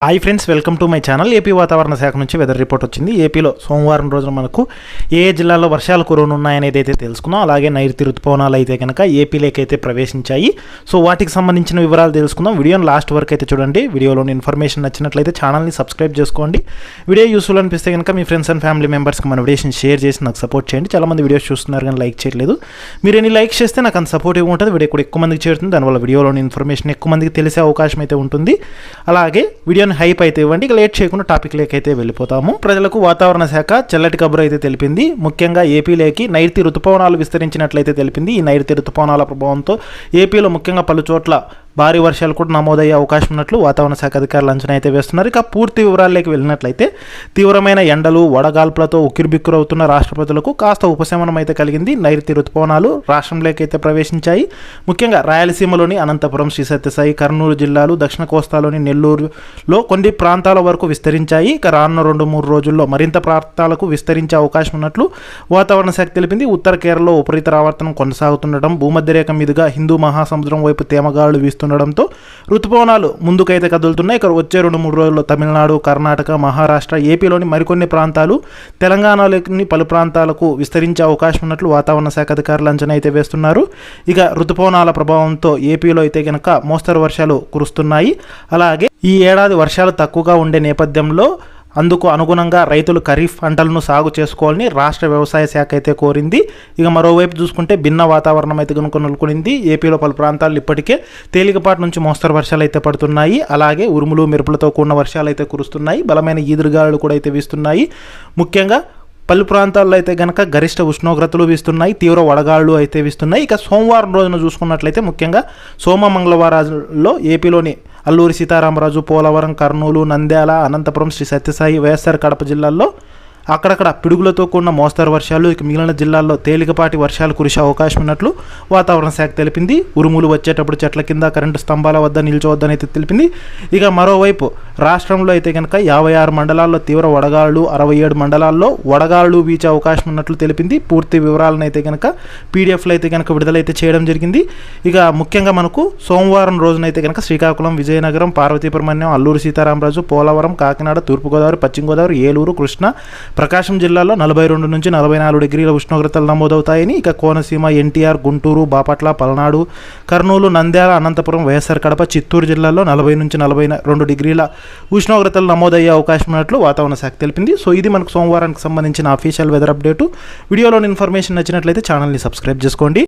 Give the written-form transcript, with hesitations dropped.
Hi friends, welcome to my channel. AP వాతావరణ శాఖ నుంచి వెదర్ రిపోర్ట్ వచ్చింది. ఏపీలో సోమవారం రోజున మనకు ఏ జిల్లాల్లో వర్షాలు కురవనున్నాయనేది అయితే తెలుసుకుందాం. అలాగే నైరుతి ఋతుపవనాలు అయితే కనుక ఏపీలోకి అయితే ప్రవేశించాయి. సో వాటికి సంబంధించిన వివరాలు తెలుసుకుందాం. వీడియోని లాస్ట్ వరకు అయితే చూడండి. వీడియోలోని ఇన్ఫర్మేషన్ నచ్చినట్లయితే ఛానల్ని సబ్స్క్రైబ్ చేసుకోండి. వీడియో యూస్ఫుల్ అనిపిస్తే కనుక మీ ఫ్రెండ్స్ అండ్ ఫ్యామిలీ మెంబర్స్కి మన వీడియోస్ని షేర్ చేసి నాకు సపోర్ట్ చేయండి. చాలామంది వీడియోస్ చూస్తున్నారు కానీ లైక్ చేయట్లేదు. మీరు ఎన్ని లైక్ చేస్తే నాకు అంత సపోర్టివ్గా ఉంటుంది. వీడియో కూడా ఎక్కువ మందికి చేరుతుంది. దానివల్ల వీడియోలోని ఇన్ఫర్మేషన్ ఎక్కువ మందికి తెలిసే అవకాశం అయితే ఉంటుంది. అలాగే వీడియోని హైప్ అయితే ఇవ్వండి. లేట్ చేయకుండా టాపిక్ లేకైతే వెళ్ళిపోతాము. ప్రజలకు వాతావరణ శాఖ చల్లటి కబురు అయితే తెలిపింది. ముఖ్యంగా ఏపీలోకి నైరుతి ఋతుపవనాలు విస్తరించినట్లయితే తెలిపింది. ఈ నైరుతి ఋతుపవనాల ప్రభావంతో ఏపీలో ముఖ్యంగా పలు చోట్ల భారీ వర్షాలు కూడా నమోదయ్యే అవకాశం ఉన్నట్లు వాతావరణ శాఖ అధికారులు అంచనా అయితే వేస్తున్నారు. ఇక పూర్తి వివరాల్లోకి వెళ్ళినట్లయితే తీవ్రమైన ఎండలు వడగాల్పులతో ఉక్కిరిబిక్కిరవుతున్న రాష్ట్ర ప్రజలకు కాస్త ఉపశమనం అయితే కలిగింది. నైరుతి ఋతుపవనాలు రాష్ట్రంలోకి అయితే ప్రవేశించాయి. ముఖ్యంగా రాయలసీమలోని అనంతపురం, శ్రీ సత్యసాయి, కర్నూలు జిల్లాలు, దక్షిణ కోస్తాలోని నెల్లూరులో కొన్ని ప్రాంతాల వరకు విస్తరించాయి. ఇక రానున్న 2-3 రోజుల్లో మరింత ప్రాంతాలకు విస్తరించే అవకాశం ఉన్నట్లు వాతావరణ శాఖ తెలిపింది. ఉత్తర కేరళలో ఉపరితల ఆవర్తనం కొనసాగుతుండటం, భూమధ్యరేఖ మీదుగా హిందూ మహాసముద్రం వైపు తేమగాళ్లు వీస్తుండటంతో ఋతుపవనాలు ముందుకైతే కదులుతున్నాయి. ఇక వచ్చే 2-3 రోజుల్లో తమిళనాడు, కర్ణాటక, మహారాష్ట్ర, ఏపీలోని మరికొన్ని ప్రాంతాలు, తెలంగాణలోని పలు ప్రాంతాలకు విస్తరించే అవకాశం ఉన్నట్లు వాతావరణ శాఖ అధికారులు అంచనా అయితే వేస్తున్నారు. ఇక ఋతుపవనాల ప్రభావంతో ఏపీలో అయితే కనుక మోస్తరు వర్షాలు కురుస్తున్నాయి. అలాగే ఈ ఏడాది వర్షాలు తక్కువగా ఉండే నేపథ్యంలో అందుకు అనుగుణంగా రైతులు ఖరీఫ్ పంటలను సాగు చేసుకోవాలని రాష్ట్ర వ్యవసాయ శాఖ అయితే కోరింది. ఇక మరోవైపు చూసుకుంటే భిన్న వాతావరణం అయితే కనుక నెలకొనింది. ఏపీలో పలు ప్రాంతాల్లో ఇప్పటికే తేలికపాటి నుంచి మోస్తరు వర్షాలు అయితే పడుతున్నాయి. అలాగే ఉరుములు మెరుపులతో కూడిన వర్షాలు అయితే కురుస్తున్నాయి. బలమైన ఈదురుగాలులు కూడా అయితే వీస్తున్నాయి. ముఖ్యంగా పలు ప్రాంతాల్లో అయితే కనుక గరిష్ట ఉష్ణోగ్రతలు వీస్తున్నాయి. తీవ్ర వడగాళ్ళు అయితే వీస్తున్నాయి. ఇక సోమవారం రోజున చూసుకున్నట్లయితే ముఖ్యంగా మంగళవారాల్లో ఏపీలోని అల్లూరి సీతారామరాజు, పోలవరం, కర్నూలు, నంద్యాల, అనంతపురం, శ్రీ సత్యసాయి, వైఎస్ఆర్ కడప జిల్లాల్లో అక్కడక్కడ పిడుగులతో కూడిన మోస్తరు వర్షాలు, ఇక మిగిలిన జిల్లాల్లో తేలికపాటి వర్షాలు కురిసే అవకాశం ఉన్నట్లు వాతావరణ శాఖ తెలిపింది. ఉరుములు వచ్చేటప్పుడు చెట్ల కింద, కరెంటు స్తంభాల వద్ద నిల్చోవద్దని అయితే తెలిపింది. ఇక మరోవైపు రాష్ట్రంలో అయితే కనుక 56 మండలాల్లో తీవ్ర వడగాళ్ళు, 67 మండలాల్లో వడగాళ్ళు వీచే అవకాశం ఉన్నట్లు తెలిపింది. పూర్తి వివరాలను అయితే కనుక పీడిఎఫ్లో అయితే కనుక విడుదలైతే చేయడం జరిగింది. ఇక ముఖ్యంగా మనకు సోమవారం రోజునైతే కనుక శ్రీకాకుళం, విజయనగరం, పార్వతీపురం, అల్లూరి సీతారామరాజు, పోలవరం, కాకినాడ, తూర్పుగోదావరి, పశ్చిమ గోదావరి, ఏలూరు, కృష్ణా, ప్రకాశం జిల్లాలో 42 నుంచి 44 డిగ్రీల ఉష్ణోగ్రతలు నమోదవుతాయని, ఇక కోనసీమ, ఎన్టీఆర్, గుంటూరు, బాపట్ల, పల్నాడు, కర్నూలు, నంద్యాల, అనంతపురం, వైఎస్ఆర్ కడప, చిత్తూరు జిల్లాలో 40 నుంచి 42 డిగ్రీల ఉష్ణోగ్రతలు నమోదయ్యే అవకాశం ఉన్నట్లు వాతావరణ శాఖ తెలిపింది. సో ఇది మనకు సోమవారానికి సంబంధించిన అఫీషియల్ వెదర్ అప్డేటు. వీడియోలోని ఇన్ఫర్మేషన్ నచ్చినట్లయితే ఛానల్ని సబ్స్క్రైబ్ చేసుకోండి.